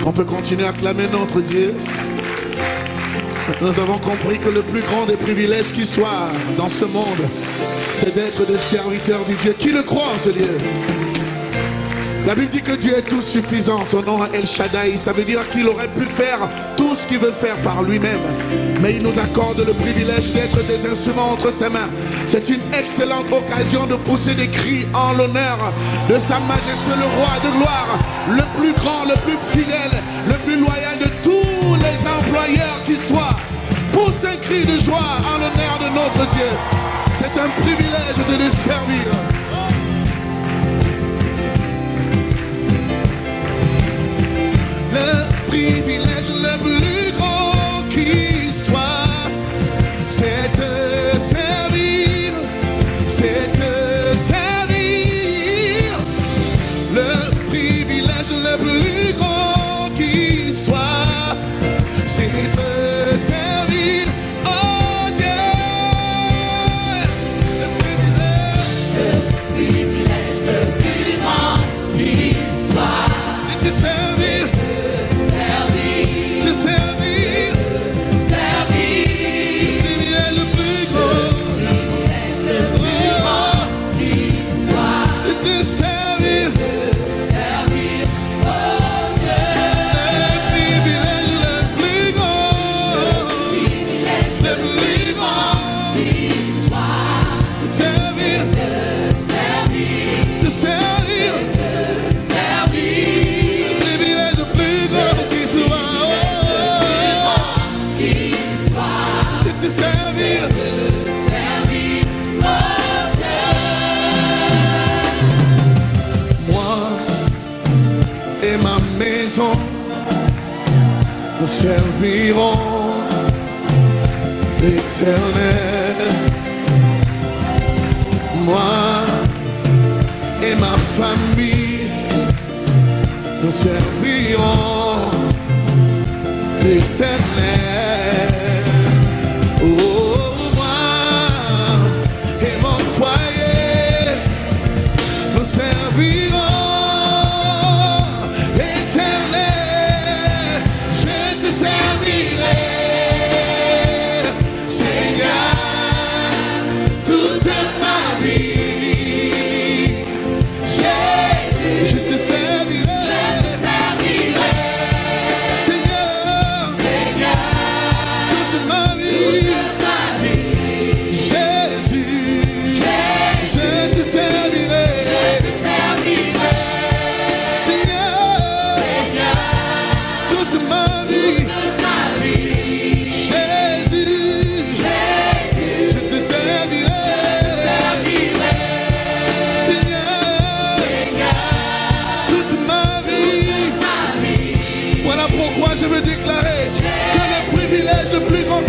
Est-ce qu'on peut continuer à clamer notre Dieu? Nous avons compris que le plus grand des privilèges qui soit dans ce monde, c'est d'être des serviteurs du Dieu. Qui le croit en ce Dieu? La Bible dit que Dieu est tout suffisant. Son nom est El Shaddai. Ça veut dire qu'il aurait pu faire tout ce qu'il veut faire par lui-même. Mais il nous accorde le privilège d'être des instruments entre ses mains. C'est une excellente occasion de pousser des cris en l'honneur de Sa Majesté le Roi de gloire, le plus grand, le plus fidèle, le plus loyal de tous les employeurs qui soient. Pousse un cri de joie en l'honneur de notre Dieu. C'est un privilège de le servir. Le privilège le plus grand qui soit, c'est te servir, c'est te servir. Le privilège le plus grand qui soit, c'est te servir, oh Dieu. Le privilège le plus grand qui soit, c'est te servir. Nous servirons l'Éternel. Moi et ma famille, nous servirons l'Éternel. Oh, moi et mon foyer, nous servirons.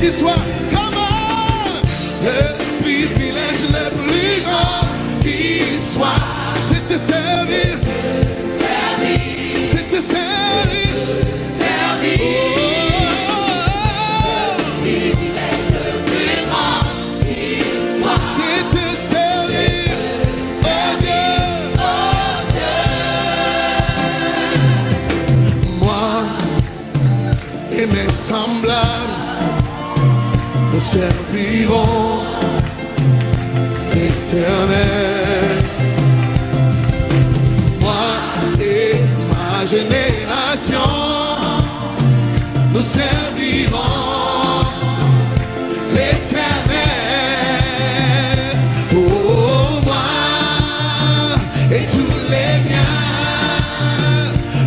Qui soit, come on, le privilège le plus grand qui soit, c'est te servir, c'est te servir, le privilège le plus grand qui soit, c'est te servir, oh Dieu, moi et mes semblables. Nous servirons l'Éternel. Moi et ma génération, nous servirons l'Éternel. Oh, moi et tous les miens,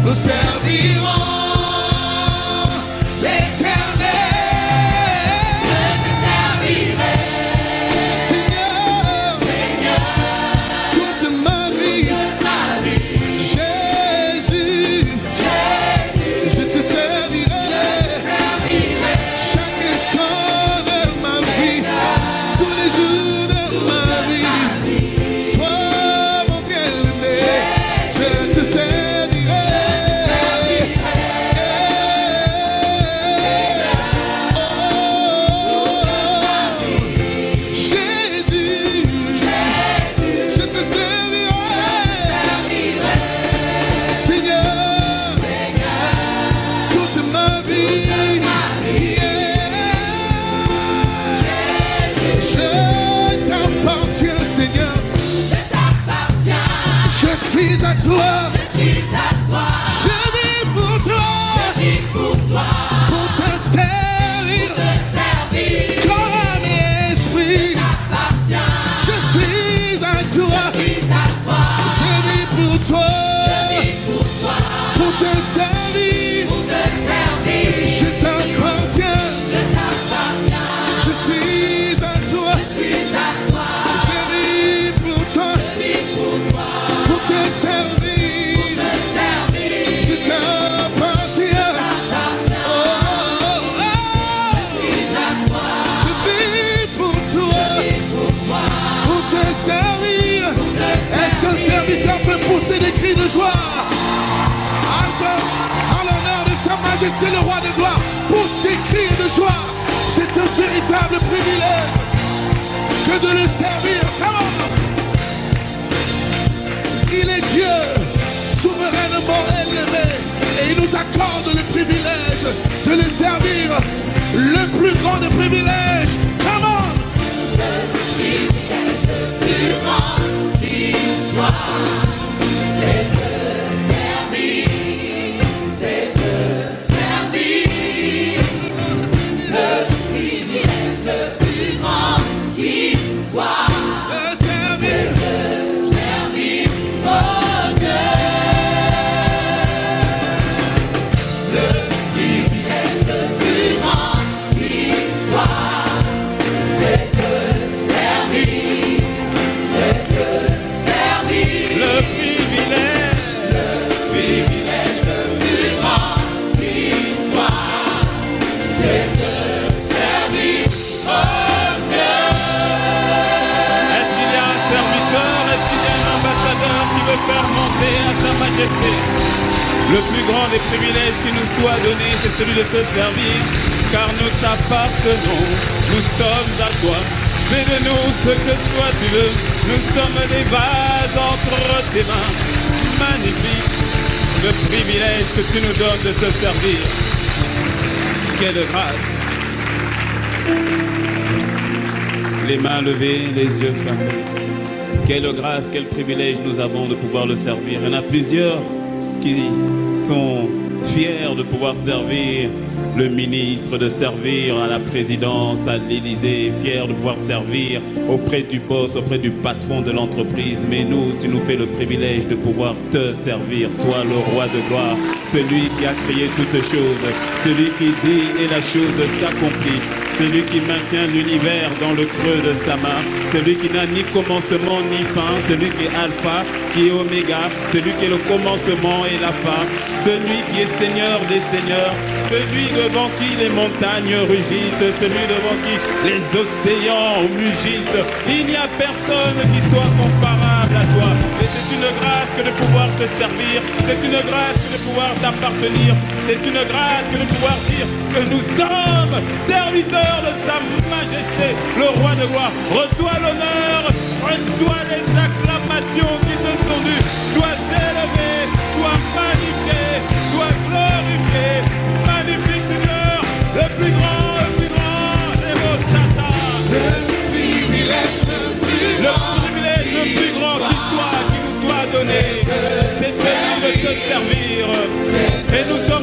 nous servirons. Tous les jours de ma vie, sois mon bien-aimé. toi. Je suis à toi. Je vis pour toi. Je vis pour toi. Pour te servir. Pour te servir. Corps, âme et esprit. T'appartiens. Je suis à toi. Je suis à toi. Je vis pour toi. Je vis pour toi. Pour te servir. Pour te servir. Je t'appartiens. Je t'appartiens. Je suis à toi. Je suis à toi. Je vis pour toi. Je vis pour toi. Pour te servir. Pour te servir. Je t'appartiens. T'appartiens. Oh, oh, oh. Je suis à toi. Je vis pour toi. Je vis pour toi. Pour te servir. Pour te Est-ce qu'un servir. serviteur peut pousser des cris de joie? En l'honneur de Sa Majesté le Roi de Gloire, pousse des cris de joie. C'est un véritable privilège que de le servir. Come on. Il est Dieu, souverainement élevé, et il nous accorde le privilège de le servir. Le plus grand des privilèges. Come on. Plus grand qu'il soit, c'est te servir, c'est te servir. Le privilège le plus grand qu'il soit, Le servir. te servir, oh Dieu. Le privilège le plus grand qu'il soit, c'est te servir, c'est te servir. Le privilège, Le plus grand qu'il soit, c'est te servir, oh Dieu. est-ce qu'il y a un serviteur, est-ce qu'il y a un ambassadeur qui veut faire monter à Sa Majesté? Le plus grand des privilèges qui nous soit donné, c'est celui de te servir, car nous t'appartenons, nous sommes à toi. Fais de nous ce que toi tu veux, nous sommes des vases entre tes mains. Magnifique, le privilège que tu nous donnes de te servir. Quelle grâce! Les mains levées, les yeux fermés. Quelle grâce, quel privilège nous avons de pouvoir le servir. Il y en a plusieurs qui sont fiers de pouvoir servir le ministre, de servir à la présidence, à l'Élysée, fiers de pouvoir servir auprès du boss, auprès du patron de l'entreprise. Mais nous, tu nous fais le privilège de pouvoir te servir, toi le roi de gloire, celui qui a créé toutes choses, celui qui dit et la chose s'accomplit. Celui qui maintient l'univers dans le creux de sa main, celui qui n'a ni commencement ni fin, celui qui est alpha, qui est oméga, celui qui est le commencement et la fin, celui qui est Seigneur des seigneurs, celui devant qui les montagnes rugissent, celui devant qui les océans mugissent. Il n'y a personne qui soit comparable à toi. Et c'est une grâce que de pouvoir te servir, c'est une grâce que de pouvoir t'appartenir, c'est une grâce que de pouvoir dire que nous sommes serviteurs de Sa Majesté, le Roi de gloire. Reçois l'honneur, reçois les acclamations qui te sont dues. Sois élevé, sois magnifié, sois glorifié. Magnifique Seigneur, le plus grand, les mots Satan. Le privilège le plus grand. Le privilège le plus grand qui nous soit donné, c'est celui de te servir. Et nous sommes